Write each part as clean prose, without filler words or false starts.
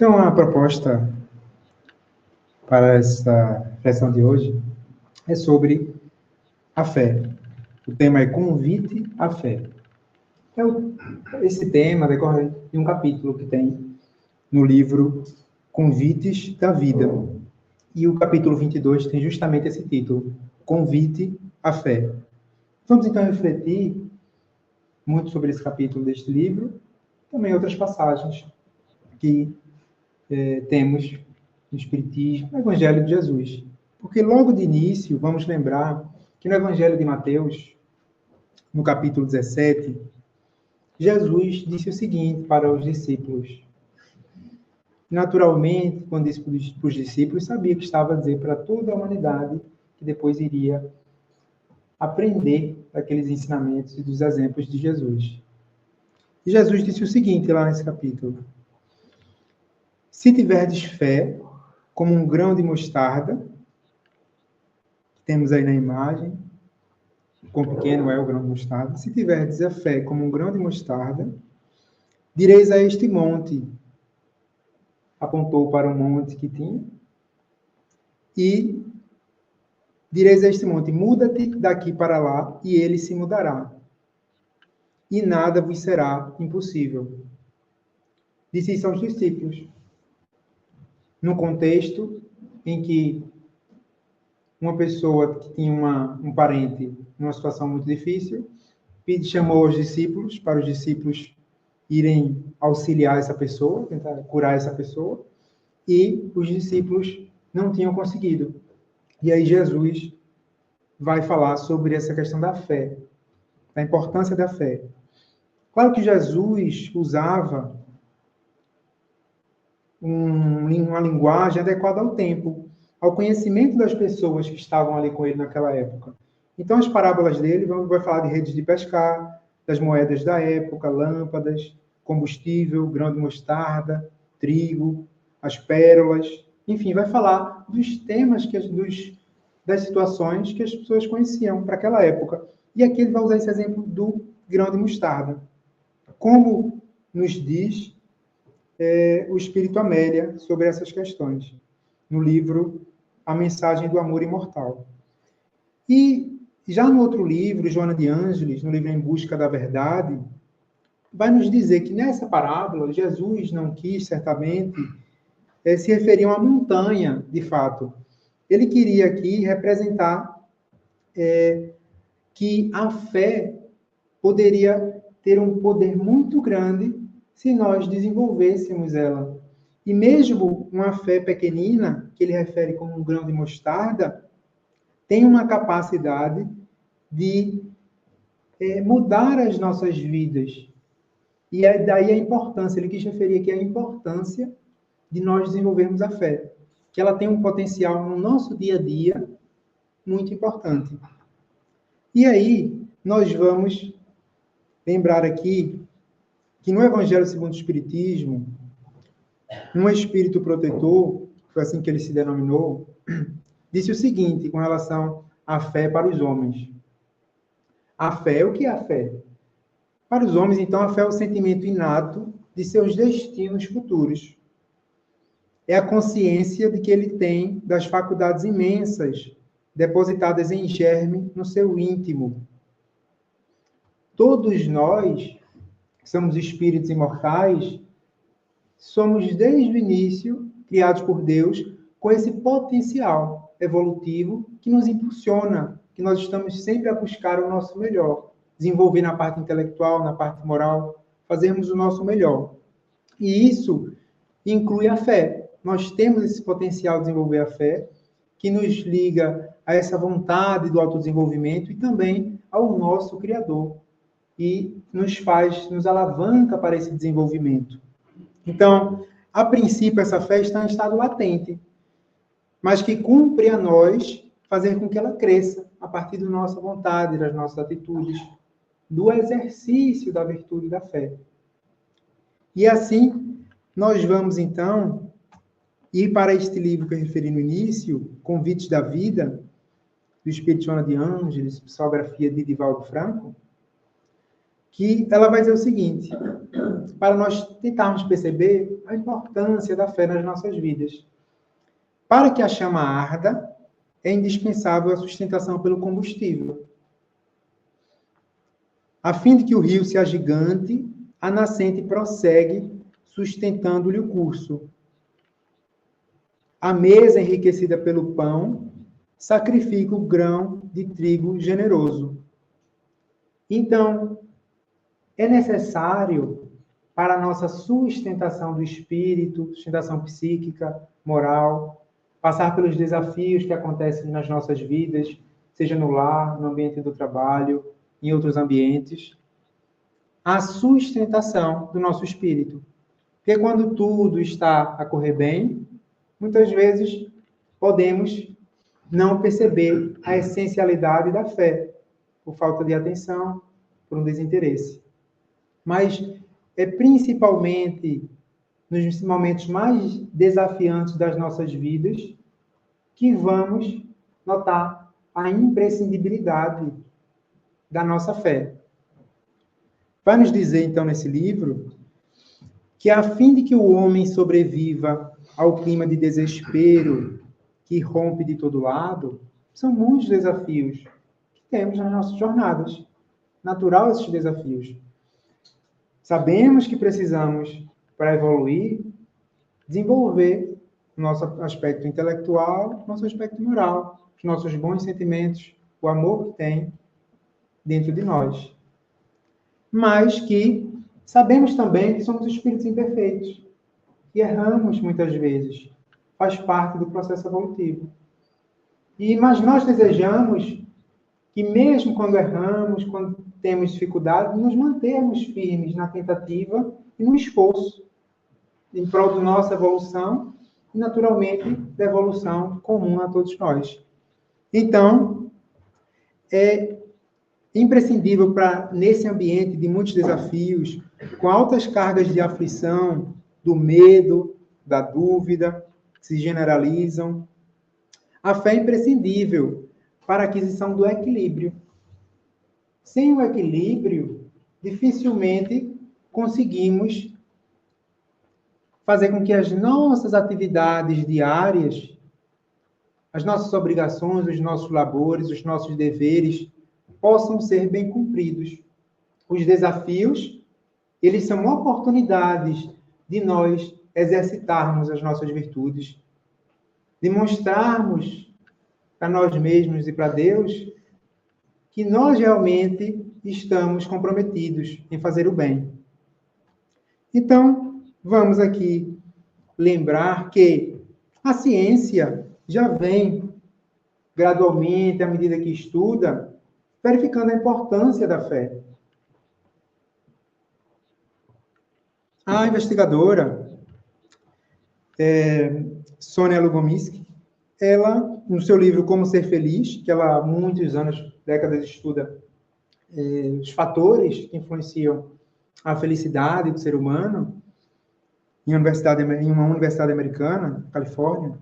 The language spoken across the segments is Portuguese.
Então, a proposta para essa reflexão de hoje é sobre a fé. O tema é convite à fé. Esse tema decorre de um capítulo que tem no livro Convites da Vida. E o capítulo 22 tem justamente esse título, Convite à Fé. Vamos então refletir muito sobre esse capítulo deste livro, também outras passagens que temos no Espiritismo, no Evangelho de Jesus. Porque logo de início, vamos lembrar que no Evangelho de Mateus, no capítulo 17, Jesus disse o seguinte para os discípulos. Naturalmente, quando disse para os discípulos, sabia que estava a dizer para toda a humanidade que depois iria aprender daqueles ensinamentos e dos exemplos de Jesus. E Jesus disse o seguinte lá nesse capítulo. Se tiverdes fé, como um grão de mostarda, que temos aí na imagem, quão pequeno é o grão de mostarda, se tiverdes a fé como um grão de mostarda, direis a este monte, apontou para o monte que tinha, e direis a este monte, muda-te daqui para lá, e ele se mudará. E nada vos será impossível. Disse isso aos discípulos. No contexto em que uma pessoa que tinha um parente numa situação muito difícil, chamou os discípulos, para os discípulos irem auxiliar essa pessoa, tentar curar essa pessoa, e os discípulos não tinham conseguido. E aí Jesus vai falar sobre essa questão da fé, da importância da fé. Claro que Jesus usava uma linguagem adequada ao tempo, ao conhecimento das pessoas que estavam ali com ele naquela época. Então, as parábolas dele vai falar de redes de pescar, das moedas da época, lâmpadas, combustível, grão de mostarda, trigo, as pérolas, enfim, vai falar dos temas, das situações que as pessoas conheciam para aquela época. E aqui ele vai usar esse exemplo do grão de mostarda. Como nos diz o Espírito Amélia sobre essas questões, no livro A Mensagem do Amor Imortal. E já no outro livro, Joana de Ângeles, no livro Em Busca da Verdade, vai nos dizer que nessa parábola, Jesus não quis, certamente, se referir a uma montanha, de fato. Ele queria aqui representar que a fé poderia ter um poder muito grande se nós desenvolvêssemos ela. E mesmo uma fé pequenina, que ele refere como um grão de mostarda, tem uma capacidade de mudar as nossas vidas. E é daí a importância, ele quis referir aqui a importância de nós desenvolvermos a fé, que ela tem um potencial no nosso dia a dia muito importante. E aí, nós vamos lembrar aqui que no Evangelho segundo o Espiritismo, um espírito protetor, foi assim que ele se denominou, disse o seguinte com relação à fé para os homens. A fé, o que é a fé? Para os homens, então, a fé é o sentimento inato de seus destinos futuros. É a consciência de que ele tem das faculdades imensas depositadas em germe no seu íntimo. Todos nós, que somos espíritos imortais, somos desde o início criados por Deus com esse potencial evolutivo que nos impulsiona, que nós estamos sempre a buscar o nosso melhor, desenvolver na parte intelectual, na parte moral, fazermos o nosso melhor. E isso inclui a fé. Nós temos esse potencial de desenvolver a fé, que nos liga a essa vontade do autodesenvolvimento e também ao nosso Criador, e nos alavanca para esse desenvolvimento. Então, a princípio, essa fé está em estado latente, mas que cumpre a nós fazer com que ela cresça a partir da nossa vontade, das nossas atitudes, do exercício da virtude da fé. E assim, nós vamos, então, ir para este livro que eu referi no início, Convites da Vida, do Espírito Joana de Ângeles, psicografia de Divaldo Franco, que ela vai dizer o seguinte, para nós tentarmos perceber a importância da fé nas nossas vidas. Para que a chama arda, é indispensável a sustentação pelo combustível. A fim de que o rio se agigante, a nascente prossegue, sustentando-lhe o curso. A mesa enriquecida pelo pão sacrifica o grão de trigo generoso. Então, é necessário, para a nossa sustentação do espírito, sustentação psíquica, moral, passar pelos desafios que acontecem nas nossas vidas, seja no lar, no ambiente do trabalho, em outros ambientes, a sustentação do nosso espírito. Porque quando tudo está a correr bem, muitas vezes podemos não perceber a essencialidade da fé, por falta de atenção, por um desinteresse. Mas é principalmente nos momentos mais desafiantes das nossas vidas que vamos notar a imprescindibilidade da nossa fé. Vai nos dizer, então, nesse livro, que a fim de que o homem sobreviva ao clima de desespero que rompe de todo lado, são muitos desafios que temos nas nossas jornadas. Natural esses desafios. Sabemos que precisamos, para evoluir, desenvolver o nosso aspecto intelectual, nosso aspecto moral, os nossos bons sentimentos, o amor que tem dentro de nós. Mas que sabemos também que somos espíritos imperfeitos, que erramos muitas vezes, faz parte do processo evolutivo. Mas nós desejamos que mesmo quando erramos, quando temos dificuldade, nos mantermos firmes na tentativa e no esforço em prol da nossa evolução e, naturalmente, da evolução comum a todos nós. Então, é imprescindível para, nesse ambiente de muitos desafios, com altas cargas de aflição, do medo, da dúvida, que se generalizam, a fé é imprescindível para a aquisição do equilíbrio. Sem o equilíbrio, dificilmente conseguimos fazer com que as nossas atividades diárias, as nossas obrigações, os nossos labores, os nossos deveres, possam ser bem cumpridos. Os desafios, eles são oportunidades de nós exercitarmos as nossas virtudes, de mostrarmos para nós mesmos e para Deus que nós realmente estamos comprometidos em fazer o bem. Então, vamos aqui lembrar que a ciência já vem gradualmente, à medida que estuda, verificando a importância da fé. A investigadora Sônia Lubomirsky, ela, no seu livro Como Ser Feliz, que ela há muitos anos, décadas, estuda os fatores que influenciam a felicidade do ser humano, em uma universidade americana, Califórnia,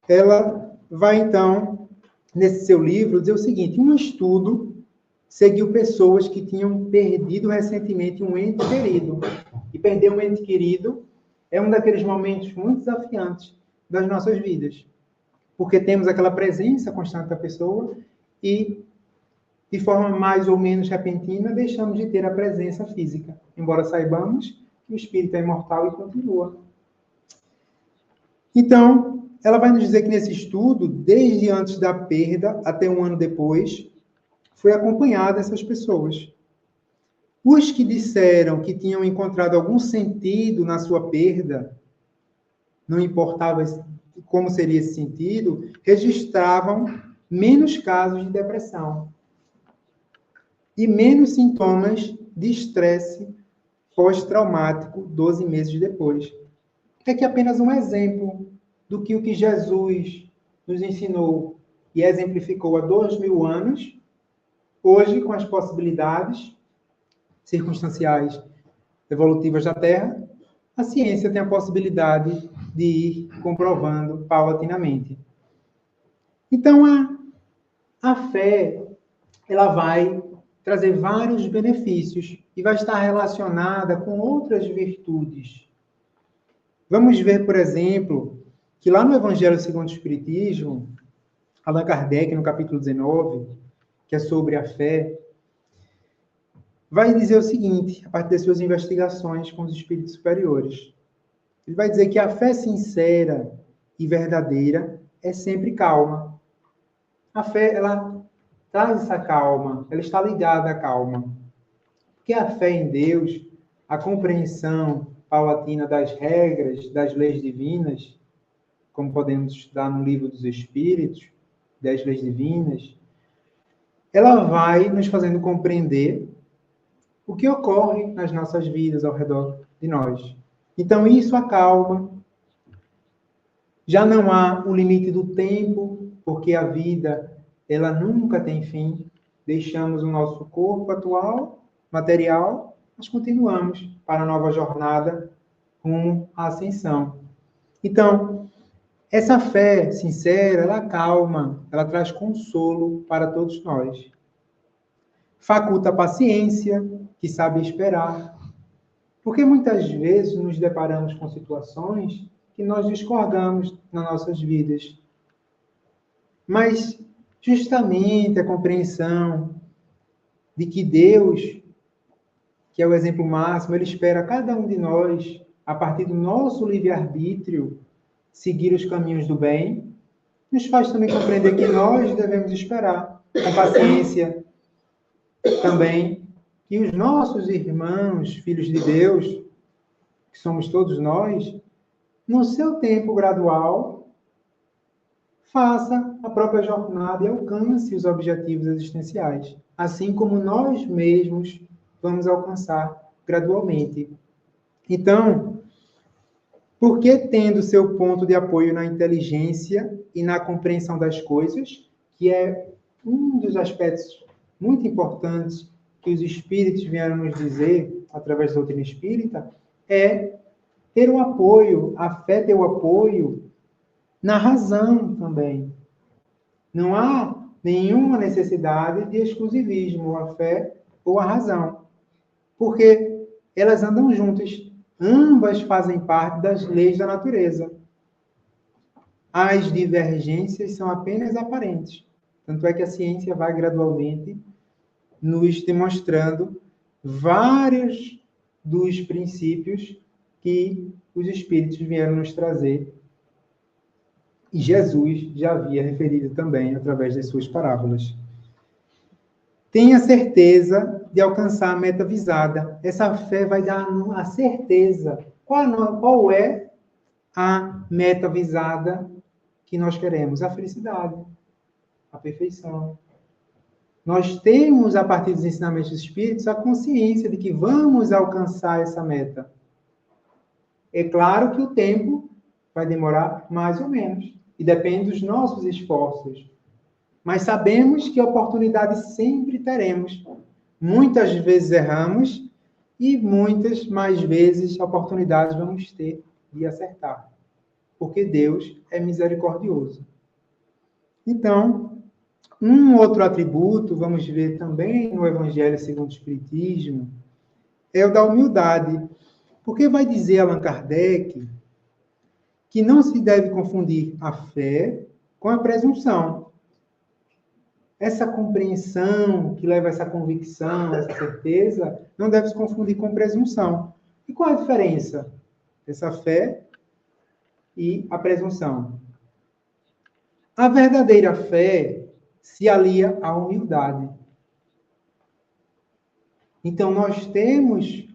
ela vai, então, nesse seu livro, dizer o seguinte: um estudo seguiu pessoas que tinham perdido recentemente um ente querido. E perder um ente querido é um daqueles momentos muito desafiantes das nossas vidas. Porque temos aquela presença constante da pessoa e, de forma mais ou menos repentina, deixamos de ter a presença física. Embora saibamos que o espírito é imortal e continua. Então, ela vai nos dizer que nesse estudo, desde antes da perda até um ano depois, foi acompanhada essas pessoas. Os que disseram que tinham encontrado algum sentido na sua perda, não importava como seria esse sentido, registravam menos casos de depressão e menos sintomas de estresse pós-traumático 12 meses depois. É aqui apenas um exemplo do que o que Jesus nos ensinou e exemplificou há 2000 anos, hoje, com as possibilidades circunstanciais evolutivas da Terra, a ciência tem a possibilidade de ir comprovando paulatinamente. Então, a fé, ela vai trazer vários benefícios e vai estar relacionada com outras virtudes. Vamos ver, por exemplo, que lá no Evangelho segundo o Espiritismo, Allan Kardec, no capítulo 19, que é sobre a fé, vai dizer o seguinte, a partir das suas investigações com os espíritos superiores. Ele vai dizer que a fé sincera e verdadeira é sempre calma. A fé, ela traz essa calma, ela está ligada à calma. Porque a fé em Deus, a compreensão paulatina das regras, das leis divinas, como podemos estudar no livro dos Espíritos, das leis divinas, ela vai nos fazendo compreender o que ocorre nas nossas vidas ao redor de nós. Então, isso acalma. Já não há o limite do tempo, porque a vida, ela nunca tem fim. Deixamos o nosso corpo atual, material, mas continuamos para a nova jornada rumo à ascensão. Então, essa fé sincera, ela acalma, ela traz consolo para todos nós. Faculta a paciência, que sabe esperar. Porque muitas vezes nos deparamos com situações que nós discordamos nas nossas vidas. Mas justamente a compreensão de que Deus, que é o exemplo máximo, ele espera cada um de nós, a partir do nosso livre-arbítrio, seguir os caminhos do bem, nos faz também compreender que nós devemos esperar com paciência também que os nossos irmãos, filhos de Deus, que somos todos nós, no seu tempo gradual, faça a própria jornada e alcance os objetivos existenciais, assim como nós mesmos vamos alcançar gradualmente. Então, porque tendo seu ponto de apoio na inteligência e na compreensão das coisas, que é um dos aspectos muito importantes que os espíritos vieram nos dizer através da doutrina espírita, é ter o apoio, a fé ter o apoio na razão também. Não há nenhuma necessidade de exclusivismo, a fé ou a razão, porque elas andam juntas. Ambas fazem parte das leis da natureza. As divergências são apenas aparentes. Tanto é que a ciência vai gradualmente nos demonstrando vários dos princípios que os espíritos vieram nos trazer. E Jesus já havia referido também através das suas parábolas. Tenha certeza de alcançar a meta visada. Essa fé vai dar a certeza. Qual é a meta visada que nós queremos? A felicidade, a perfeição. Nós temos, a partir dos ensinamentos dos Espíritos, a consciência de que vamos alcançar essa meta. É claro que o tempo vai demorar mais ou menos, e depende dos nossos esforços. Mas sabemos que oportunidades sempre teremos. Muitas vezes erramos e muitas mais vezes oportunidades vamos ter de acertar. Porque Deus é misericordioso. Então, um outro atributo, vamos ver também no Evangelho segundo o Espiritismo, é o da humildade. Porque vai dizer Allan Kardec que não se deve confundir a fé com a presunção. Essa compreensão que leva a essa convicção, essa certeza, não deve se confundir com presunção. E qual a diferença dessa fé e a presunção? A verdadeira fé se alia à humildade. Então, nós temos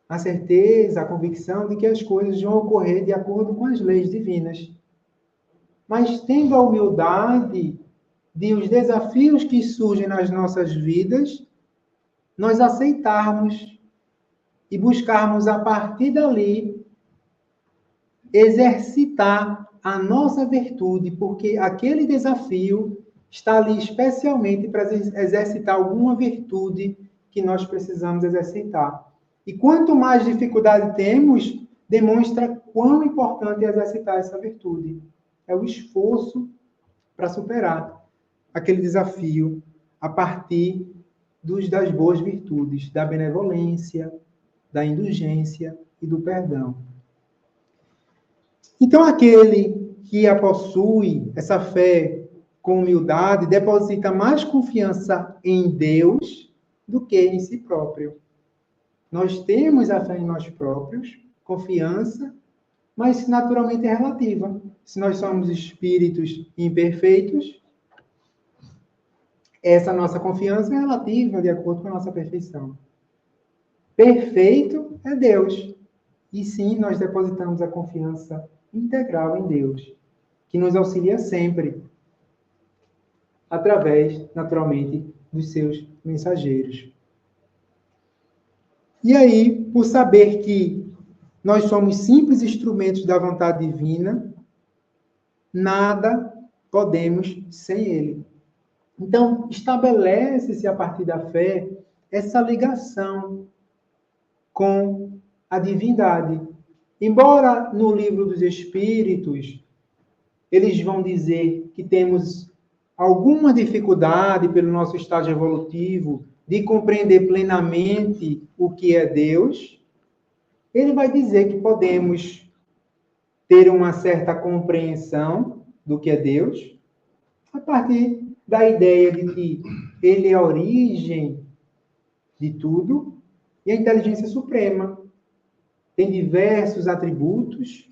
a certeza, a convicção de que as coisas vão ocorrer de acordo com as leis divinas. Mas tendo a humildade de os desafios que surgem nas nossas vidas, nós aceitarmos e buscarmos, a partir dali, exercitar a nossa virtude, porque aquele desafio está ali especialmente para exercitar alguma virtude que nós precisamos exercitar. E quanto mais dificuldade temos, demonstra quão importante é exercitar essa virtude. É o esforço para superar aquele desafio a partir das boas virtudes, da benevolência, da indulgência e do perdão. Então, aquele que a possui, essa fé com humildade, deposita mais confiança em Deus do que em si próprio. Nós temos a fé em nós próprios, confiança, mas naturalmente é relativa. Se nós somos espíritos imperfeitos, essa nossa confiança é relativa, de acordo com a nossa perfeição. Perfeito é Deus. E sim, nós depositamos a confiança integral em Deus, que nos auxilia sempre, através, naturalmente, dos seus mensageiros. E aí, por saber que nós somos simples instrumentos da vontade divina, nada podemos sem Ele. Então, estabelece-se a partir da fé essa ligação com a divindade. Embora no livro dos Espíritos, eles vão dizer que temos alguma dificuldade pelo nosso estágio evolutivo de compreender plenamente o que é Deus, ele vai dizer que podemos ter uma certa compreensão do que é Deus, a partir da ideia de que ele é a origem de tudo e a inteligência suprema. Tem diversos atributos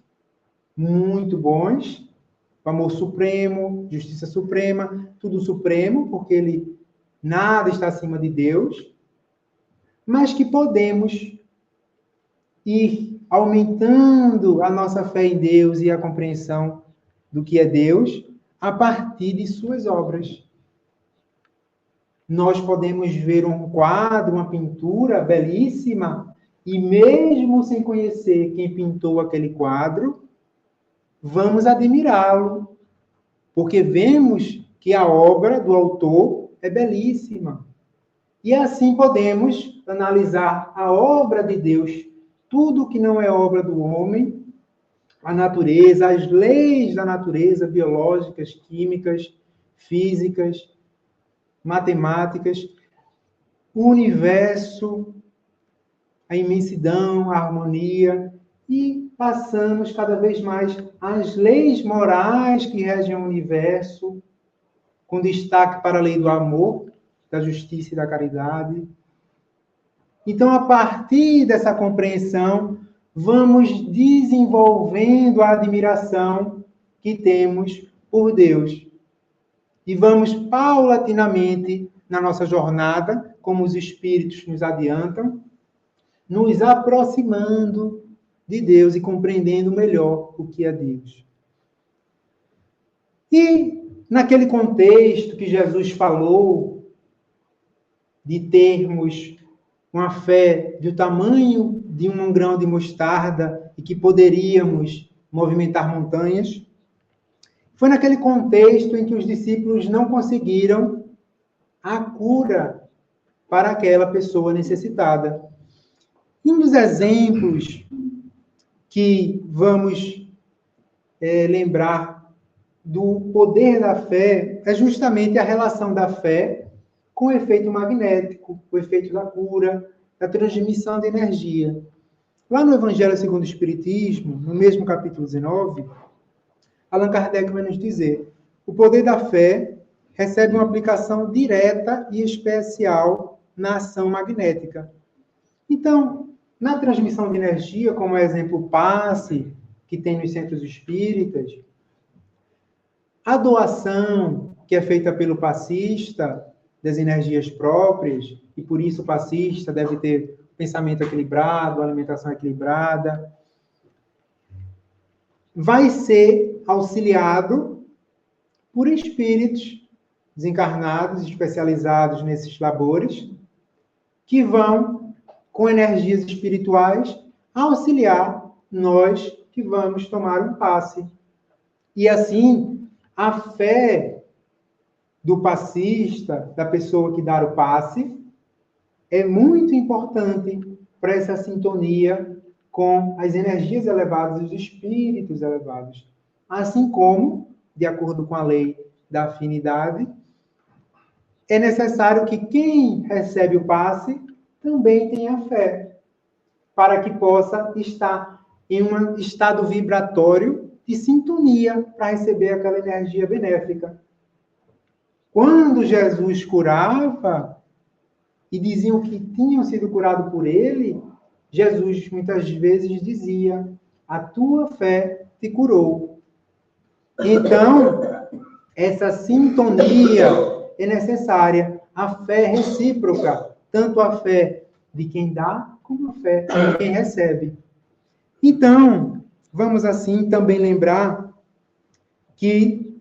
muito bons, o amor supremo, justiça suprema, tudo supremo, porque ele nada está acima de Deus, mas que podemos ir aumentando a nossa fé em Deus e a compreensão do que é Deus a partir de suas obras. Nós podemos ver um quadro, uma pintura belíssima, e mesmo sem conhecer quem pintou aquele quadro, vamos admirá-lo, porque vemos que a obra do autor é belíssima. E assim podemos analisar a obra de Deus, tudo que não é obra do homem, a natureza, as leis da natureza, biológicas, químicas, físicas, matemáticas, o universo, a imensidão, a harmonia, e passamos cada vez mais às leis morais que regem o universo, com destaque para a lei do amor, da justiça e da caridade. Então, a partir dessa compreensão, vamos desenvolvendo a admiração que temos por Deus. E vamos paulatinamente, na nossa jornada, como os espíritos nos adiantam, nos aproximando de Deus e compreendendo melhor o que é Deus. E naquele contexto que Jesus falou de termos uma fé do tamanho de um grão de mostarda e que poderíamos movimentar montanhas, foi naquele contexto em que os discípulos não conseguiram a cura para aquela pessoa necessitada. E um dos exemplos que vamos lembrar do poder da fé é justamente a relação da fé com o efeito magnético, o efeito da cura, da transmissão de energia. Lá no Evangelho segundo o Espiritismo, no mesmo capítulo 19, Allan Kardec vai nos dizer: o poder da fé recebe uma aplicação direta e especial na ação magnética. Então, na transmissão de energia, como o exemplo passe, que tem nos centros espíritas, a doação que é feita pelo passista das energias próprias, e por isso o passista deve ter pensamento equilibrado, alimentação equilibrada, vai ser auxiliado por espíritos desencarnados, especializados nesses labores, que vão, com energias espirituais, auxiliar nós que vamos tomar um passe. E assim, a fé do passista, da pessoa que dá o passe, é muito importante para essa sintonia com as energias elevadas, os espíritos elevados. Assim como, de acordo com a lei da afinidade, é necessário que quem recebe o passe também tenha fé, para que possa estar em um estado vibratório de sintonia para receber aquela energia benéfica. Quando Jesus curava e diziam que tinham sido curados por ele, Jesus muitas vezes dizia: a tua fé te curou. Então, essa sintonia é necessária, a fé recíproca, tanto a fé de quem dá, como a fé de quem recebe. Então, vamos assim também lembrar que,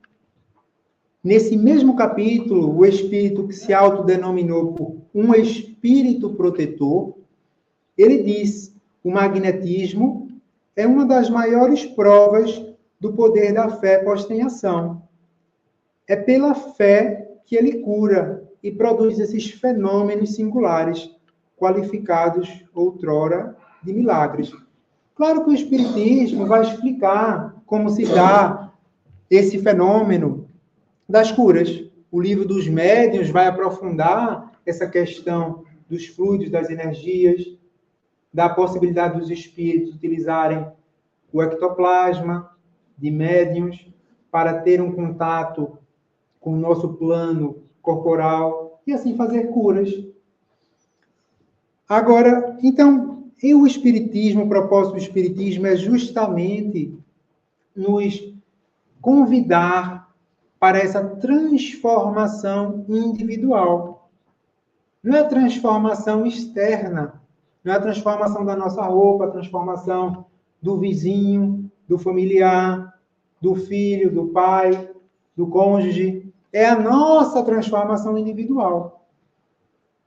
nesse mesmo capítulo, o espírito que se autodenominou por um espírito protetor, ele diz: o magnetismo é uma das maiores provas do poder da fé posta em ação. É pela fé que ele cura e produz esses fenômenos singulares, qualificados outrora de milagres. Claro que o Espiritismo vai explicar como se dá esse fenômeno das curas. O livro dos médiuns vai aprofundar essa questão dos fluidos, das energias, da possibilidade dos espíritos utilizarem o ectoplasma de médiuns para ter um contato com o nosso plano corporal e assim fazer curas. Agora, então, e o Espiritismo, o propósito do Espiritismo é justamente nos convidar para essa transformação individual. Não é a transformação externa, não é a transformação da nossa roupa, a transformação do vizinho, do familiar, do filho, do pai, do cônjuge. É a nossa transformação individual.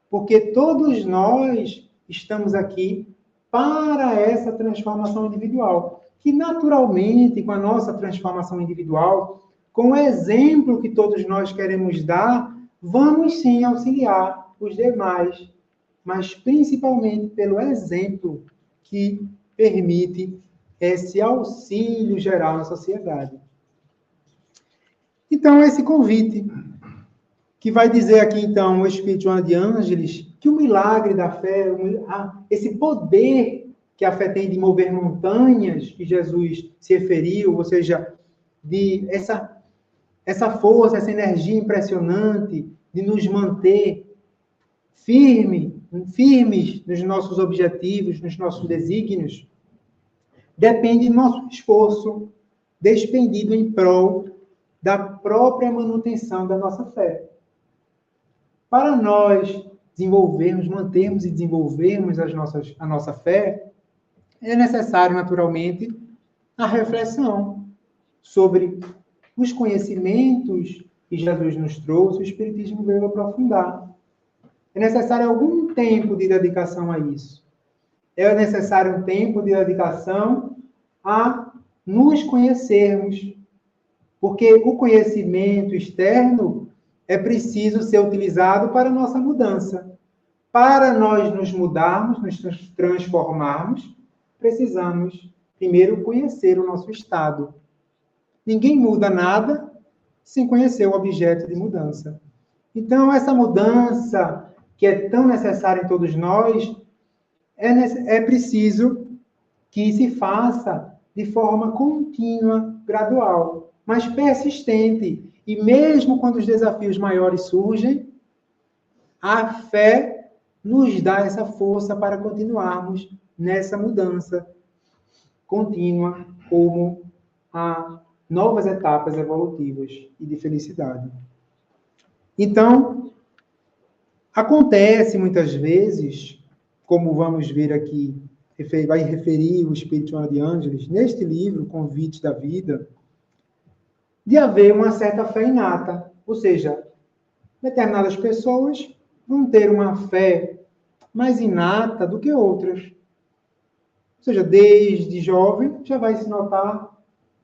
Porque todos nós estamos aqui para essa transformação individual. Que naturalmente, com a nossa transformação individual, com o exemplo que todos nós queremos dar, vamos sim auxiliar os demais, mas principalmente pelo exemplo que permite esse auxílio geral na sociedade. Então, esse convite, que vai dizer aqui, então, o Espírito Joana de Ângeles, que o milagre da fé, esse poder que a fé tem de mover montanhas, que Jesus se referiu, ou seja, de essa força, essa energia impressionante de nos manter firmes nos nossos objetivos, nos nossos desígnios, depende do nosso esforço despendido em prol da própria manutenção da nossa fé. Para nós desenvolvermos, mantermos e desenvolvermos a nossa fé, é necessário, naturalmente, a reflexão sobre os conhecimentos que Jesus nos trouxe, o Espiritismo veio aprofundar. É necessário algum tempo de dedicação a isso. É necessário um tempo de dedicação a nos conhecermos, porque o conhecimento externo é preciso ser utilizado para a nossa mudança. Para nós nos mudarmos, nos transformarmos, precisamos primeiro conhecer o nosso estado. Ninguém muda nada sem conhecer o objeto de mudança. Então, essa mudança que é tão necessária em todos nós, é preciso que se faça de forma contínua, gradual, mas persistente. E mesmo quando os desafios maiores surgem, a fé nos dá essa força para continuarmos nessa mudança contínua, como a novas etapas evolutivas e de felicidade. Então, acontece muitas vezes, como vamos ver aqui, vai referir o Espírito Joana de Ângeles, neste livro, Convite da Vida, de haver uma certa fé inata. Ou seja, determinadas pessoas vão ter uma fé mais inata do que outras. Ou seja, desde jovem já vai se notar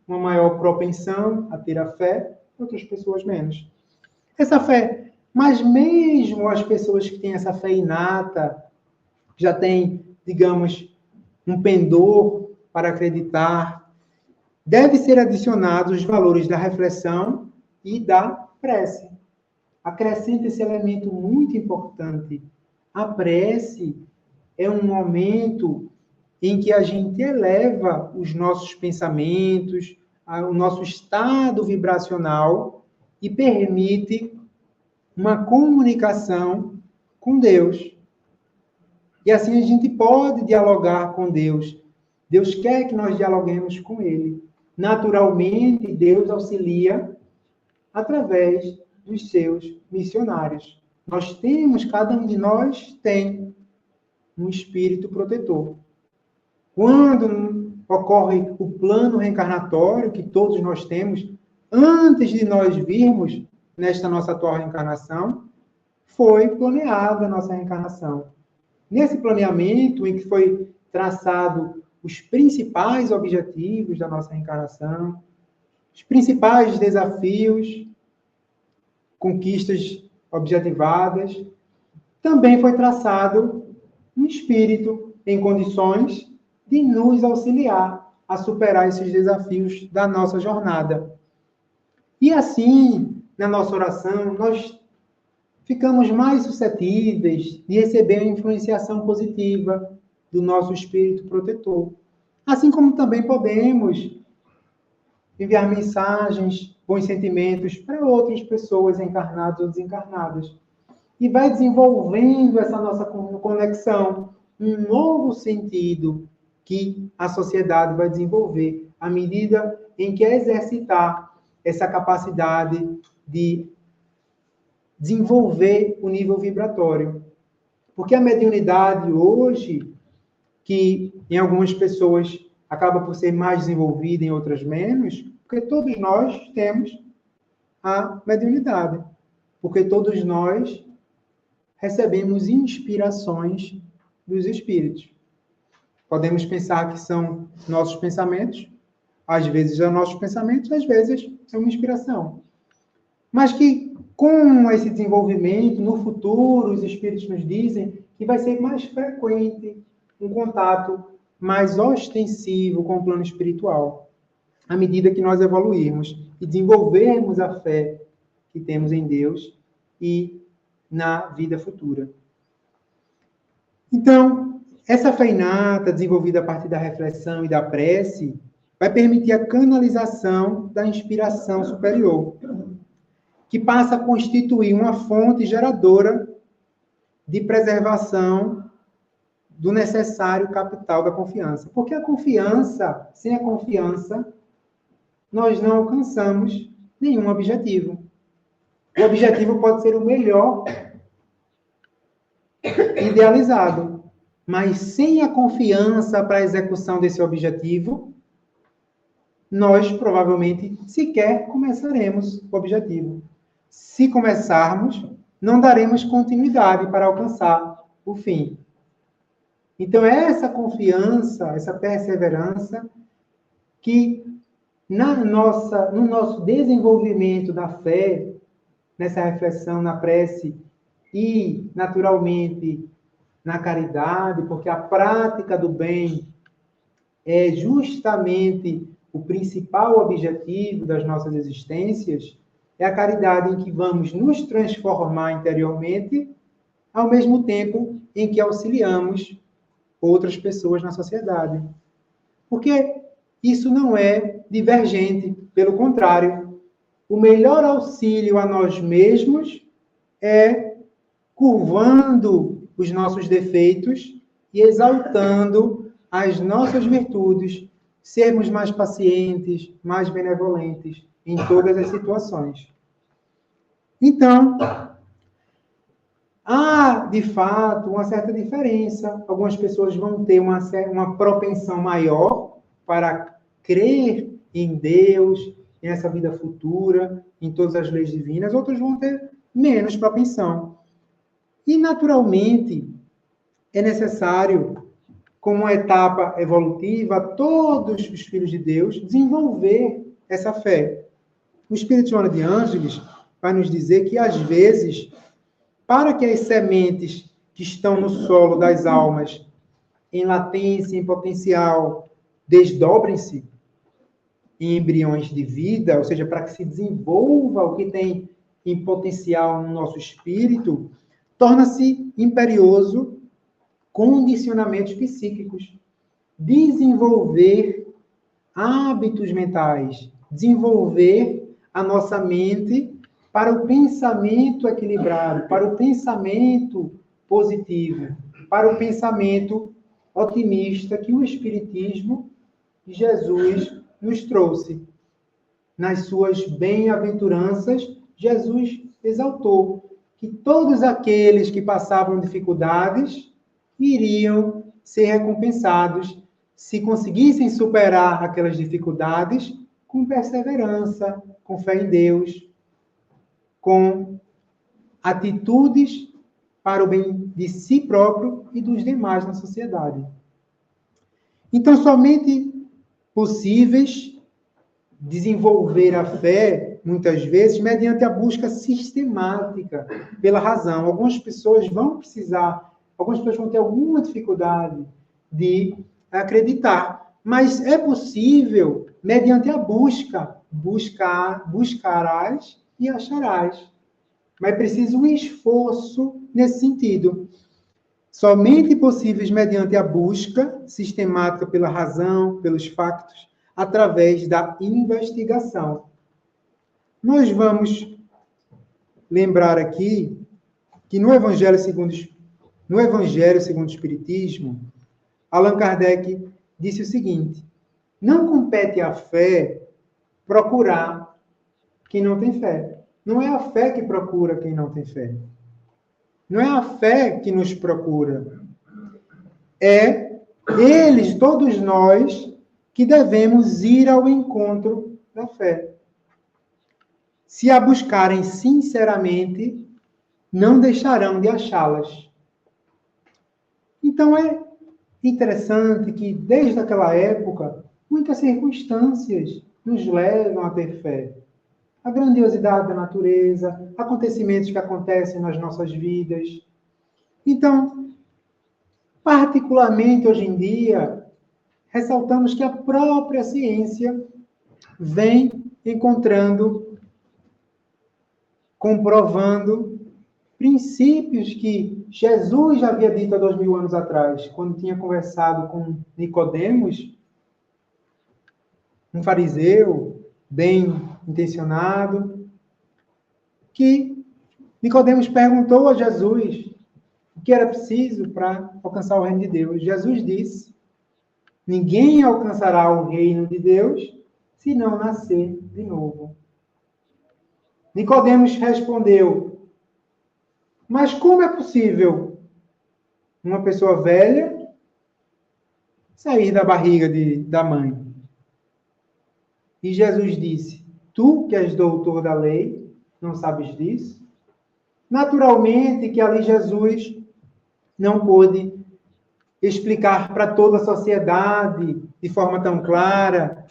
uma maior propensão a ter a fé, outras pessoas menos. Essa fé, mas mesmo as pessoas que têm essa fé inata, já têm, digamos, um pendor para acreditar, deve ser adicionados os valores da reflexão e da prece. acrescenta esse elemento muito importante. A prece é um momento em que a gente eleva os nossos pensamentos, o nosso estado vibracional e permite uma comunicação com Deus. E assim a gente pode dialogar com Deus. Deus quer que nós dialoguemos com Ele. Naturalmente, Deus auxilia através dos seus missionários. Cada um de nós tem um espírito protetor. Quando ocorre o plano reencarnatório que todos nós temos, antes de nós virmos nesta nossa atual reencarnação, foi planeada a nossa reencarnação. Nesse planeamento, em que foi traçado os principais objetivos da nossa reencarnação, os principais desafios, conquistas objetivadas, também foi traçado um espírito em condições de nos auxiliar a superar esses desafios da nossa jornada. E assim, na nossa oração, nós ficamos mais suscetíveis de receber a influenciação positiva do nosso espírito protetor. Assim como também podemos enviar mensagens, bons sentimentos para outras pessoas encarnadas ou desencarnadas. E vai desenvolvendo essa nossa conexão, um novo sentido que a sociedade vai desenvolver à medida em que exercitar essa capacidade de desenvolver o nível vibratório. Porque a mediunidade hoje, que em algumas pessoas acaba por ser mais desenvolvida, em outras menos, porque todos nós temos a mediunidade. Porque todos nós recebemos inspirações dos espíritos. Podemos pensar que são nossos pensamentos, às vezes são nossos pensamentos, às vezes é uma inspiração. Mas que com esse desenvolvimento, no futuro, os espíritos nos dizem que vai ser mais frequente um contato mais ostensivo com o plano espiritual, à medida que nós evoluirmos e desenvolvermos a fé que temos em Deus e na vida futura. Então, essa fé inata, desenvolvida a partir da reflexão e da prece, vai permitir a canalização da inspiração superior, que passa a constituir uma fonte geradora de preservação do necessário capital da confiança. Porque sem a confiança, nós não alcançamos nenhum objetivo. O objetivo pode ser o melhor idealizado, mas sem a confiança para a execução desse objetivo, nós provavelmente sequer começaremos o objetivo. Se começarmos, não daremos continuidade para alcançar o fim. Então, é essa confiança, essa perseverança, que no nosso desenvolvimento da fé, nessa reflexão, na prece e, naturalmente, na caridade, porque a prática do bem é justamente o principal objetivo das nossas existências, é a caridade em que vamos nos transformar interiormente, ao mesmo tempo em que auxiliamos outras pessoas na sociedade. Porque isso não é divergente, pelo contrário. O melhor auxílio a nós mesmos é curvando os nossos defeitos e exaltando as nossas virtudes, sermos mais pacientes, mais benevolentes em todas as situações. Então, há, de fato, uma certa diferença. Algumas pessoas vão ter uma propensão maior para crer em Deus, nessa vida futura, em todas as leis divinas. Outros vão ter menos propensão. E, naturalmente, é necessário, como uma etapa evolutiva, todos os filhos de Deus desenvolver essa fé. O Espírito Joana de Ângeles vai nos dizer que, às vezes, para que as sementes que estão no solo das almas, em latência, em potencial, desdobrem-se em embriões de vida, ou seja, para que se desenvolva o que tem em potencial no nosso espírito, torna-se imperioso condicionamentos psíquicos. Desenvolver hábitos mentais, desenvolver a nossa mente para o pensamento equilibrado, para o pensamento positivo, para o pensamento otimista que o Espiritismo de Jesus nos trouxe. Nas suas bem-aventuranças, Jesus exaltou que todos aqueles que passavam dificuldades iriam ser recompensados se conseguissem superar aquelas dificuldades com perseverança, com fé em Deus, com atitudes para o bem de si próprio e dos demais na sociedade. Então, somente possíveis desenvolver a fé, muitas vezes, mediante a busca sistemática pela razão. Algumas pessoas vão ter alguma dificuldade de acreditar, mas é possível mediante a buscarás e acharás. Mas é preciso um esforço nesse sentido. Somente possíveis mediante a busca sistemática pela razão, pelos factos, através da investigação. Nós vamos lembrar aqui que no Evangelho segundo o Espiritismo, Allan Kardec disse o seguinte: não compete à fé procurar quem não tem fé. Não é a fé que procura quem não tem fé. Não é a fé que nos procura. É eles, todos nós, que devemos ir ao encontro da fé. Se a buscarem sinceramente, não deixarão de achá-las. Então é interessante que, desde aquela época, muitas circunstâncias nos levam a ter fé. A grandiosidade da natureza, acontecimentos que acontecem nas nossas vidas. Então, particularmente hoje em dia, ressaltamos que a própria ciência vem comprovando princípios que Jesus já havia dito há 2000 anos atrás, quando tinha conversado com Nicodemos, um fariseu bem intencionado, que Nicodemos perguntou a Jesus o que era preciso para alcançar o reino de Deus. Jesus disse: ninguém alcançará o reino de Deus se não nascer de novo. Nicodemos respondeu: mas como é possível uma pessoa velha sair da barriga da mãe? E Jesus disse: tu, que és doutor da lei, não sabes disso? Naturalmente que ali Jesus não pôde explicar para toda a sociedade, de forma tão clara,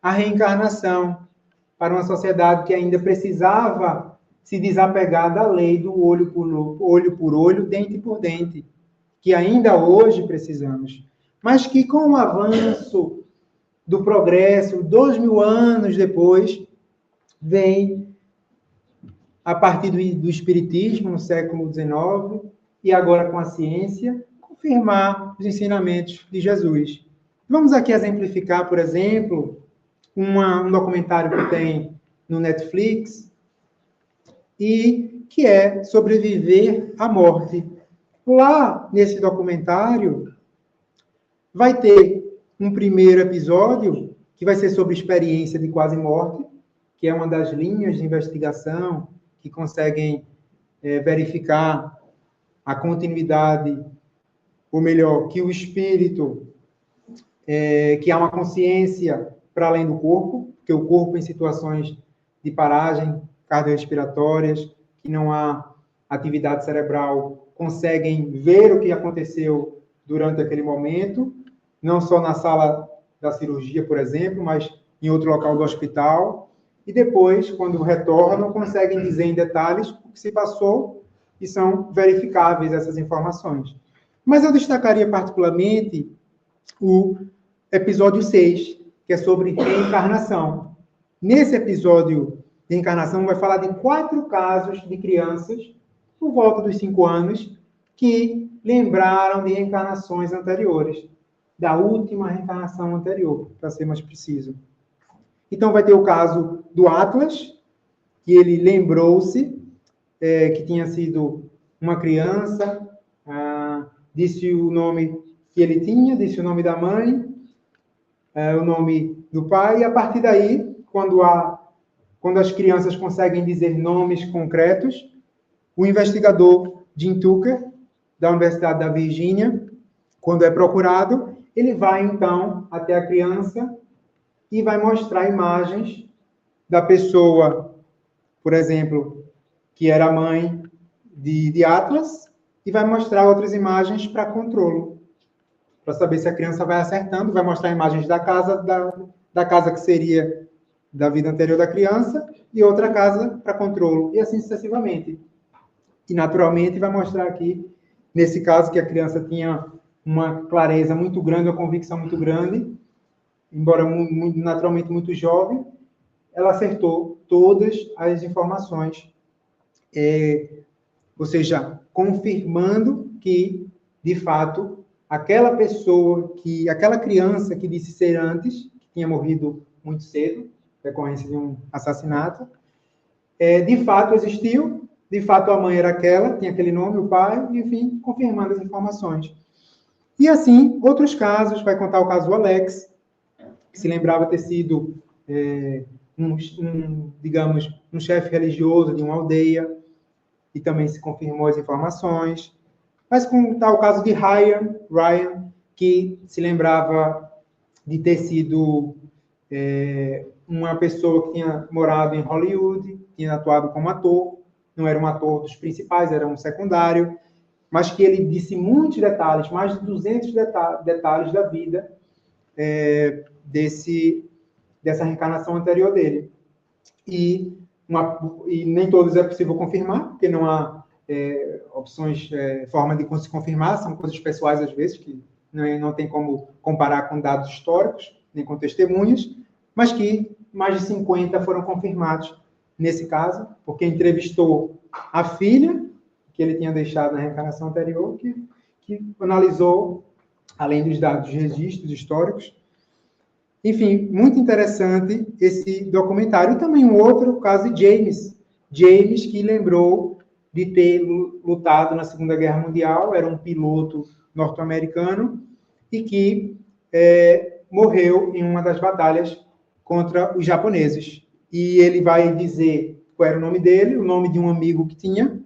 a reencarnação, para uma sociedade que ainda precisava se desapegar da lei do olho por olho, dente por dente, que ainda hoje precisamos. Mas que com o avanço do progresso, 2000 anos depois, vem, a partir do Espiritismo, no século XIX, e agora com a ciência, confirmar os ensinamentos de Jesus. Vamos aqui exemplificar, por exemplo, um documentário que tem no Netflix, e que é Sobreviver à Morte. Lá, nesse documentário, vai ter um primeiro episódio, que vai ser sobre experiência de quase morte, que é uma das linhas de investigação que conseguem verificar a continuidade, ou melhor, que o espírito, que há uma consciência para além do corpo, que o corpo em situações de paragem cardiorrespiratórias, que não há atividade cerebral, conseguem ver o que aconteceu durante aquele momento, não só na sala da cirurgia, por exemplo, mas em outro local do hospital, e depois, quando retornam, conseguem dizer em detalhes o que se passou e são verificáveis essas informações. Mas eu destacaria particularmente o episódio 6, que é sobre reencarnação. Nesse de reencarnação, vai falar de 4 casos de crianças, por volta dos 5 anos, que lembraram de reencarnações anteriores, da última reencarnação anterior, para ser mais preciso. Então, vai ter o caso do Atlas, que ele lembrou-se que tinha sido uma criança, disse o nome que ele tinha, disse o nome da mãe, o nome do pai, e a partir daí, quando as crianças conseguem dizer nomes concretos, o investigador Jim Tucker, da Universidade da Virgínia, quando é procurado, ele vai, então, até a criança e vai mostrar imagens da pessoa, por exemplo, que era a mãe de Atlas, e vai mostrar outras imagens para controle, para saber se a criança vai acertando, vai mostrar imagens da casa que seria da vida anterior da criança, e outra casa para controle, e assim sucessivamente. E, naturalmente, vai mostrar aqui, nesse caso, que a criança tinha uma clareza muito grande, uma convicção muito grande, embora naturalmente muito jovem, ela acertou todas as informações, ou seja, confirmando que, de fato, aquela criança que disse ser antes, que tinha morrido muito cedo, decorrência de um assassinato, de fato existiu, de fato a mãe era aquela, tinha aquele nome, o pai, enfim, confirmando as informações. E assim, outros casos, vai contar o caso do Alex, que se lembrava ter sido, digamos, um chefe religioso de uma aldeia, e também se confirmou as informações. Mas contar o caso de Ryan, que se lembrava de ter sido uma pessoa que tinha morado em Hollywood, tinha atuado como ator, não era um ator dos principais, era um secundário, mas que ele disse muitos detalhes, mais de 200 detalhes da vida dessa reencarnação anterior dele. E nem todos é possível confirmar, porque não há opções, forma de se confirmar, são coisas pessoais às vezes, que não tem como comparar com dados históricos, nem com testemunhas, mas que mais de 50 foram confirmados nesse caso, porque entrevistou a filha, que ele tinha deixado na reencarnação anterior, que analisou, além dos dados de registros históricos. Enfim, muito interessante esse documentário. E também um outro caso de James, que lembrou de ter lutado na Segunda Guerra Mundial, era um piloto norte-americano, e que morreu em uma das batalhas contra os japoneses. E ele vai dizer qual era o nome dele, o nome de um amigo que tinha,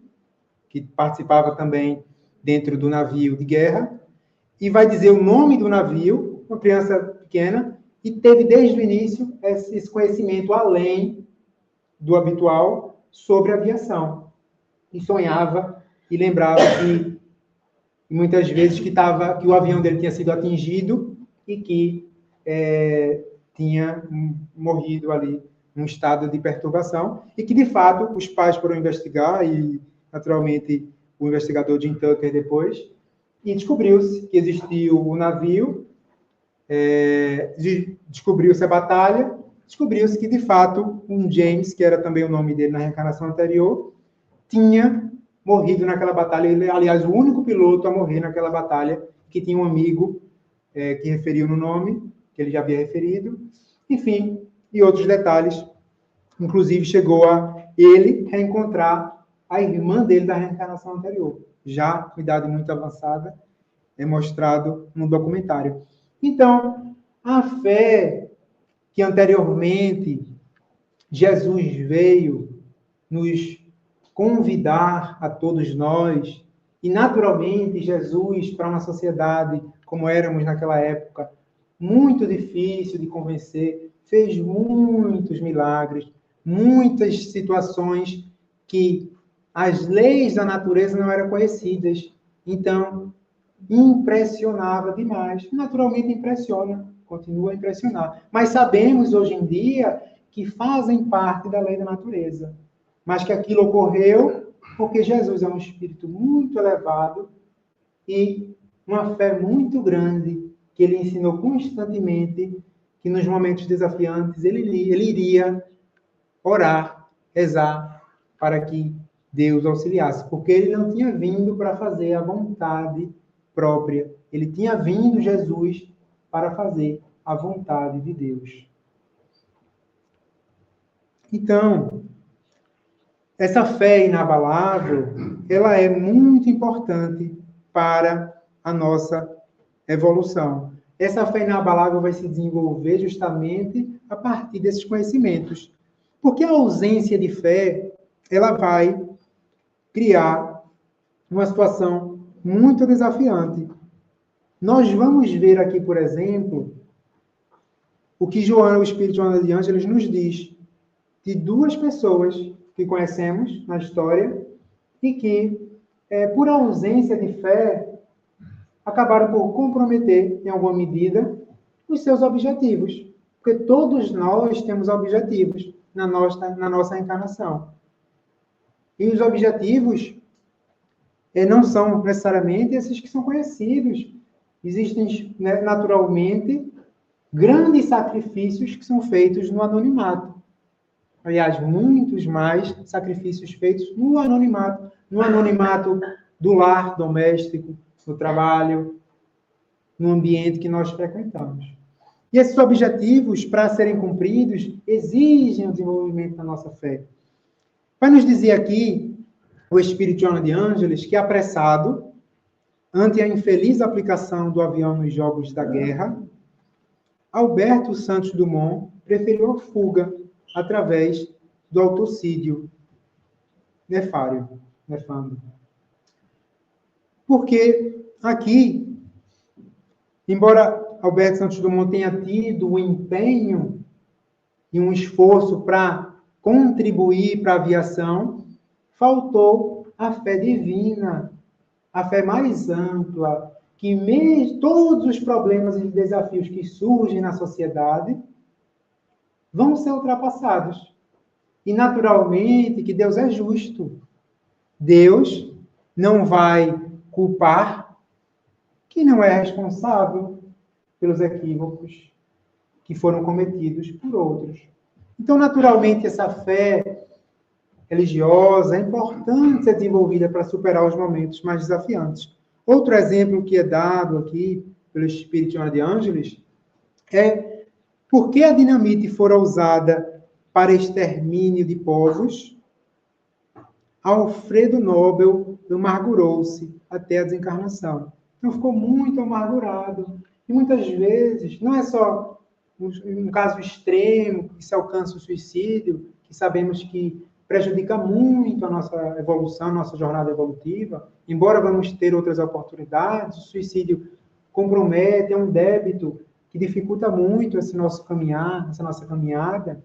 que participava também dentro do navio de guerra, e vai dizer o nome do navio, uma criança pequena, e teve desde o início esse conhecimento além do habitual sobre aviação. E sonhava e lembrava que muitas vezes que o avião dele tinha sido atingido e que tinha morrido ali num estado de perturbação, e que, de fato, os pais foram investigar, e, naturalmente, o investigador Jim Tucker depois, e descobriu-se que existiu o navio, descobriu-se a batalha, descobriu-se que, de fato, um James, que era também o nome dele na reencarnação anterior, tinha morrido naquela batalha. Ele, aliás, o único piloto a morrer naquela batalha, que tinha um amigo que referiu no nome, que ele já havia referido, enfim, e outros detalhes. Inclusive, chegou a ele reencontrar a irmã dele da reencarnação anterior, já com idade muito avançada, é mostrado no documentário. Então, a fé que anteriormente Jesus veio nos convidar a todos nós, e naturalmente Jesus, para uma sociedade como éramos naquela época, muito difícil de convencer, fez muitos milagres, muitas situações que as leis da natureza não eram conhecidas. Então, impressionava demais. Naturalmente impressiona, continua a impressionar. Mas sabemos hoje em dia que fazem parte da lei da natureza. Mas que aquilo ocorreu porque Jesus é um espírito muito elevado e uma fé muito grande, que ele ensinou constantemente que nos momentos desafiantes ele iria orar rezar para que Deus auxiliasse, porque ele não tinha vindo para fazer a vontade própria, ele tinha vindo, Jesus, para fazer a vontade de Deus. Então, essa fé inabalável, ela é muito importante para a nossa evolução. Essa fé inabalável vai se desenvolver justamente a partir desses conhecimentos. Porque a ausência de fé, ela vai criar uma situação muito desafiante. Nós vamos ver aqui, por exemplo, o que Joana, o Espírito Joana de Ângeles, nos diz de duas pessoas que conhecemos na história e que, por ausência de fé, acabaram por comprometer, em alguma medida, os seus objetivos. Porque todos nós temos objetivos na nossa encarnação. E os objetivos não são necessariamente esses que são conhecidos. Existem, naturalmente, grandes sacrifícios que são feitos no anonimato. Aliás, muitos mais sacrifícios feitos no anonimato do lar doméstico, no trabalho, no ambiente que nós frequentamos. E esses objetivos, para serem cumpridos, exigem o desenvolvimento da nossa fé. Vai nos dizer aqui o Espírito Joana de Ângeles que, apressado, ante a infeliz aplicação do avião nos jogos da guerra, Alberto Santos Dumont preferiu a fuga através do autocídio nefando. Porque aqui, embora Alberto Santos Dumont tenha tido um empenho e um esforço para contribuir para a aviação, faltou a fé divina, a fé mais ampla, que mesmo todos os problemas e desafios que surgem na sociedade vão ser ultrapassados. E, naturalmente, que Deus é justo. Deus não vai culpar quem não é responsável pelos equívocos que foram cometidos por outros. Então, naturalmente, essa fé religiosa é importante ser desenvolvida para superar os momentos mais desafiantes. Outro exemplo que é dado aqui pelo Espírito Joana de Ângeles é por que a dinamite fora usada para extermínio de povos, Alfredo Nobel amargurou-se até a desencarnação. Então, ficou muito amargurado. E muitas vezes, não é só um caso extremo que se alcança o suicídio, que sabemos que prejudica muito a nossa evolução, nossa jornada evolutiva. Embora vamos ter outras oportunidades, o suicídio compromete, é um débito que dificulta muito esse nosso caminhar, essa nossa caminhada.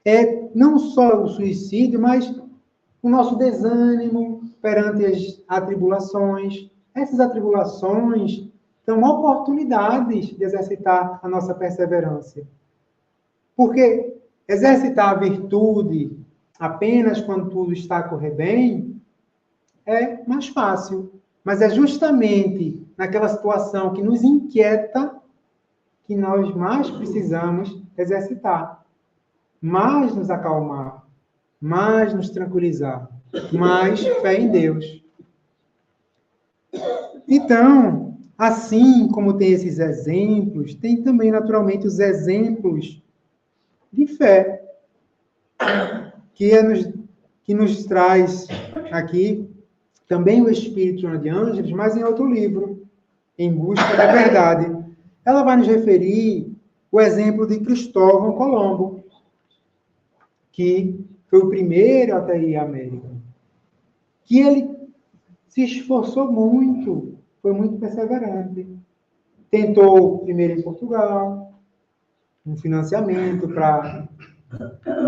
É não só o suicídio, mas o nosso desânimo perante as atribulações. Essas atribulações são oportunidades de exercitar a nossa perseverança. Porque exercitar a virtude apenas quando tudo está a correr bem é mais fácil. Mas é justamente naquela situação que nos inquieta que nós mais precisamos exercitar. Mais nos acalmar, mais nos tranquilizar, mais fé em Deus. Então, assim como tem esses exemplos, tem também, naturalmente, os exemplos de fé, que nos traz aqui também o Espírito Joana de Ângeles, mas em outro livro, Em Busca da Verdade. Ela vai nos referir o exemplo de Cristóvão Colombo, que foi o primeiro até ir à América. Que ele se esforçou muito, foi muito perseverante. Tentou primeiro em Portugal, um financiamento para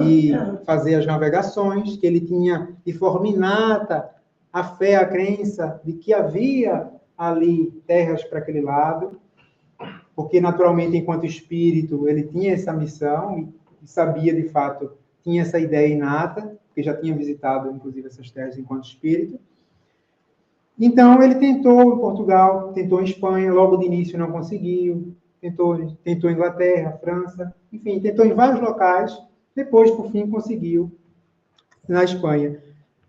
ir fazer as navegações, que ele tinha de forma inata a fé, a crença de que havia ali terras para aquele lado, porque naturalmente, enquanto espírito, ele tinha essa missão e sabia de fato, tinha essa ideia inata, porque já tinha visitado, inclusive, essas terras enquanto espírito. Então, ele tentou em Portugal, tentou em Espanha, logo de início não conseguiu, tentou em Inglaterra, França, enfim, tentou em vários locais, depois, por fim, conseguiu na Espanha,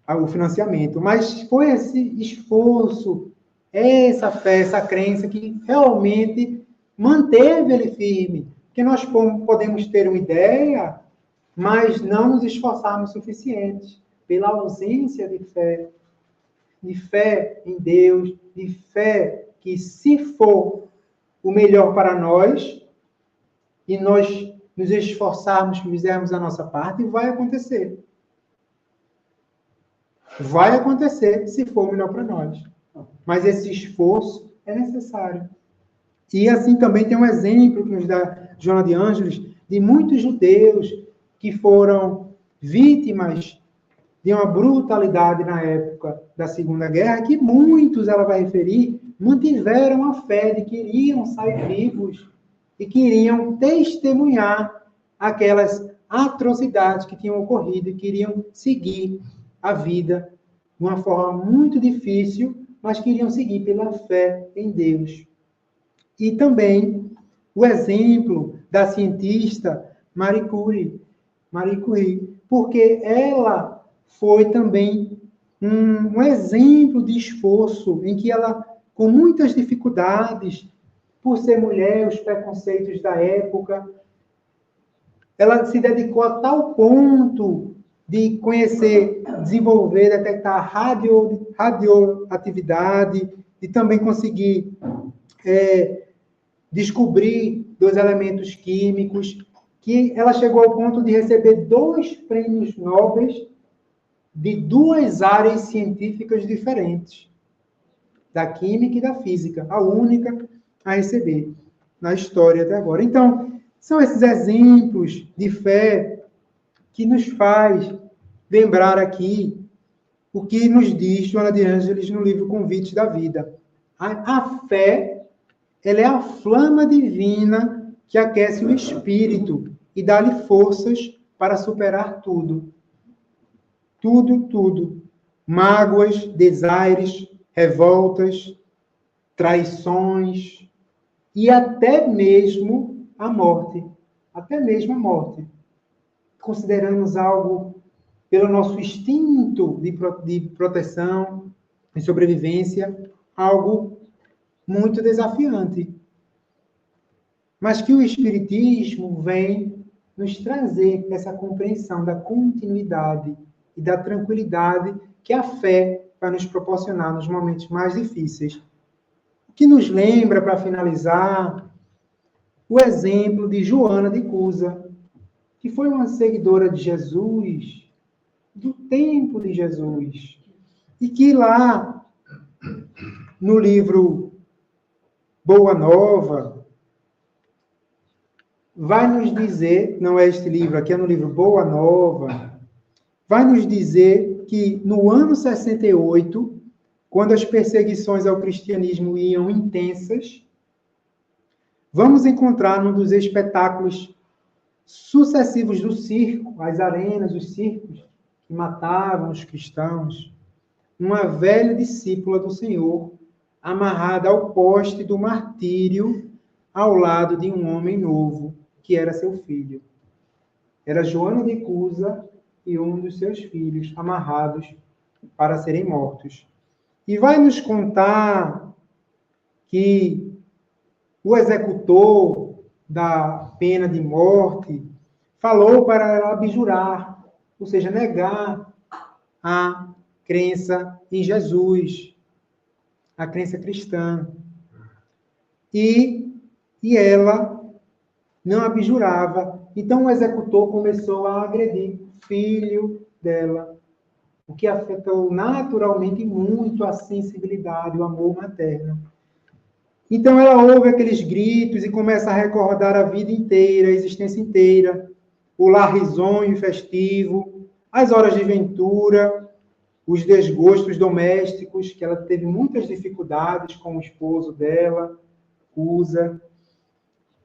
o financiamento. Mas foi esse esforço, essa fé, essa crença que realmente manteve ele firme. Porque nós podemos ter uma ideia, mas não nos esforçarmos o suficiente pela ausência de fé em Deus, de fé que, se for o melhor para nós, e nós nos esforçarmos, fizermos a nossa parte, vai acontecer. Vai acontecer se for o melhor para nós. Mas esse esforço é necessário. E assim também tem um exemplo que nos dá Joana de Ângeles, de muitos judeus que foram vítimas de uma brutalidade na época da Segunda Guerra, que muitos, ela vai referir, mantiveram a fé de que iriam sair vivos e que iriam testemunhar aquelas atrocidades que tinham ocorrido e queriam seguir a vida de uma forma muito difícil, mas queriam seguir pela fé em Deus. E também o exemplo da cientista Marie Curie, porque ela foi também um exemplo de esforço em que ela, com muitas dificuldades, por ser mulher, os preconceitos da época, ela se dedicou a tal ponto de conhecer, desenvolver, detectar radioatividade e também conseguir descobrir 2 elementos químicos, que ela chegou ao ponto de receber 2 prêmios Nobel de 2 áreas científicas diferentes, da química e da física, a única a receber na história até agora. Então, são esses exemplos de fé que nos faz lembrar aqui o que nos diz Joana de Ângeles no livro Convites da Vida. A fé, ela é a flama divina que aquece o espírito e dá-lhe forças para superar tudo. Tudo. Mágoas, desaires, revoltas, traições e até mesmo a morte. Até mesmo a morte. Consideramos algo, pelo nosso instinto de proteção e sobrevivência, algo muito desafiante. Mas que o Espiritismo vem nos trazer essa compreensão da continuidade e da tranquilidade que a fé vai nos proporcionar nos momentos mais difíceis. O que nos lembra, para finalizar, o exemplo de Joana de Cusa, que foi uma seguidora de Jesus, do tempo de Jesus, e que lá, no livro Boa Nova, vai nos dizer, não é este livro, aqui é no livro Boa Nova, vai nos dizer que no ano 68, quando as perseguições ao cristianismo iam intensas, vamos encontrar num dos espetáculos sucessivos do circo, as arenas, os circos, que matavam os cristãos, uma velha discípula do Senhor, amarrada ao poste do martírio, ao lado de um homem novo, que era seu filho. Era Joana de Cusa e um dos seus filhos, amarrados para serem mortos. E vai nos contar que o executor da pena de morte falou para ela abjurar, ou seja, negar a crença em Jesus, a crença cristã. E ela não abjurava. Então o executor começou a agredir o filho dela, o que afetou naturalmente muito a sensibilidade, o amor materno. Então ela ouve aqueles gritos e começa a recordar a vida inteira, a existência inteira, o lar risonho e festivo, as horas de ventura, os desgostos domésticos, que ela teve muitas dificuldades com o esposo dela, Cusa,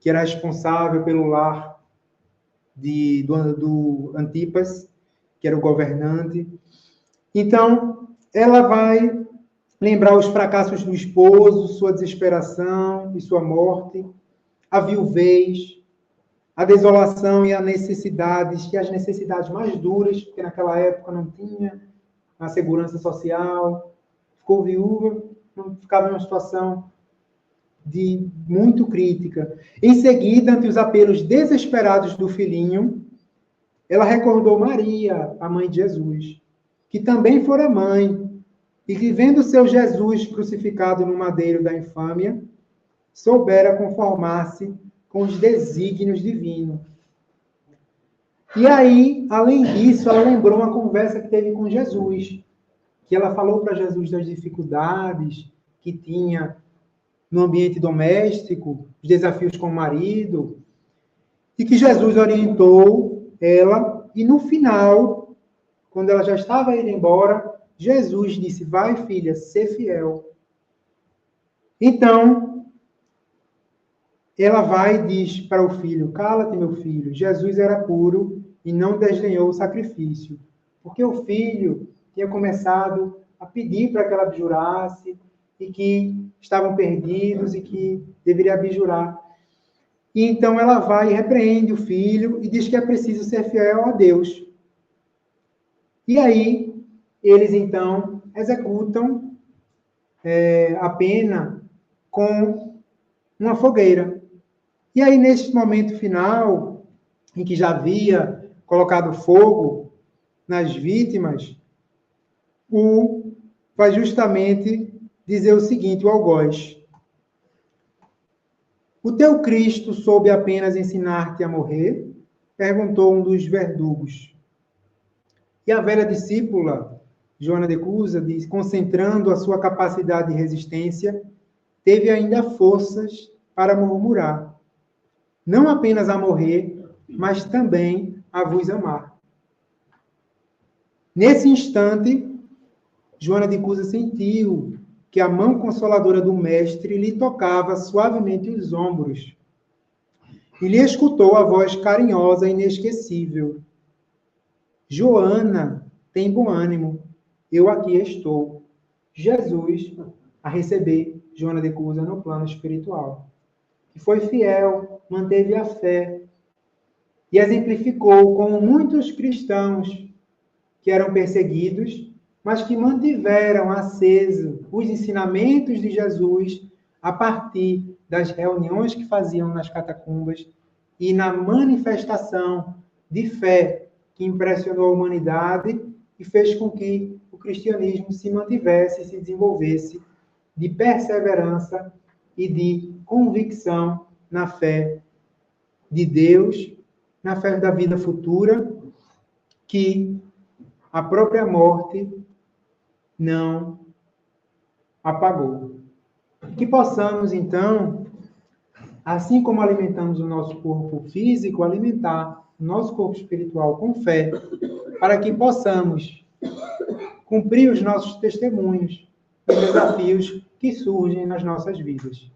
que era responsável pelo lar do Antipas, que era o governante. Então, ela vai lembrar os fracassos do esposo, sua desesperação e sua morte, a viuvez, a desolação e as necessidades mais duras, porque naquela época não tinha a segurança social, ficou viúva, ficava em uma situação muito crítica. Em seguida, ante os apelos desesperados do filhinho, ela recordou Maria, a mãe de Jesus, que também fora mãe, e que, vendo seu Jesus crucificado no madeiro da infâmia, soubera conformar-se com os desígnios divinos. E aí, além disso, ela lembrou uma conversa que teve com Jesus, que ela falou para Jesus das dificuldades que tinha no ambiente doméstico, os desafios com o marido, e que Jesus orientou ela, e no final, quando ela já estava indo embora, Jesus disse: vai, filha, ser fiel. Então, ela vai e diz para o filho: cala-te, meu filho. Jesus era puro e não desdenhou o sacrifício, porque o filho tinha começado a pedir para que ela abjurasse, e que estavam perdidos e que deveria abjurar. E então ela vai e repreende o filho e diz que é preciso ser fiel a Deus. E aí, eles então executam a pena com uma fogueira. E aí, neste momento final, em que já havia colocado fogo nas vítimas, vai justamente dizer o seguinte, o algoz: o teu Cristo soube apenas ensinar-te a morrer? Perguntou um dos verdugos. E a velha discípula, Joana de Cusa, diz, concentrando a sua capacidade de resistência, teve ainda forças para murmurar: não apenas a morrer, mas também a vos amar. Nesse instante, Joana de Cusa sentiu que a mão consoladora do mestre lhe tocava suavemente os ombros. E lhe escutou a voz carinhosa e inesquecível: Joana, tem bom ânimo, eu aqui estou. Jesus a receber Joana de Cusa no plano espiritual. Que foi fiel, manteve a fé e exemplificou como muitos cristãos que eram perseguidos, mas que mantiveram aceso os ensinamentos de Jesus a partir das reuniões que faziam nas catacumbas e na manifestação de fé que impressionou a humanidade e fez com que o cristianismo se mantivesse e se desenvolvesse de perseverança e de convicção na fé de Deus, na fé da vida futura, que a própria morte não apagou. Que possamos, então, assim como alimentamos o nosso corpo físico, alimentar o nosso corpo espiritual com fé, para que possamos cumprir os nossos testemunhos, os desafios que surgem nas nossas vidas.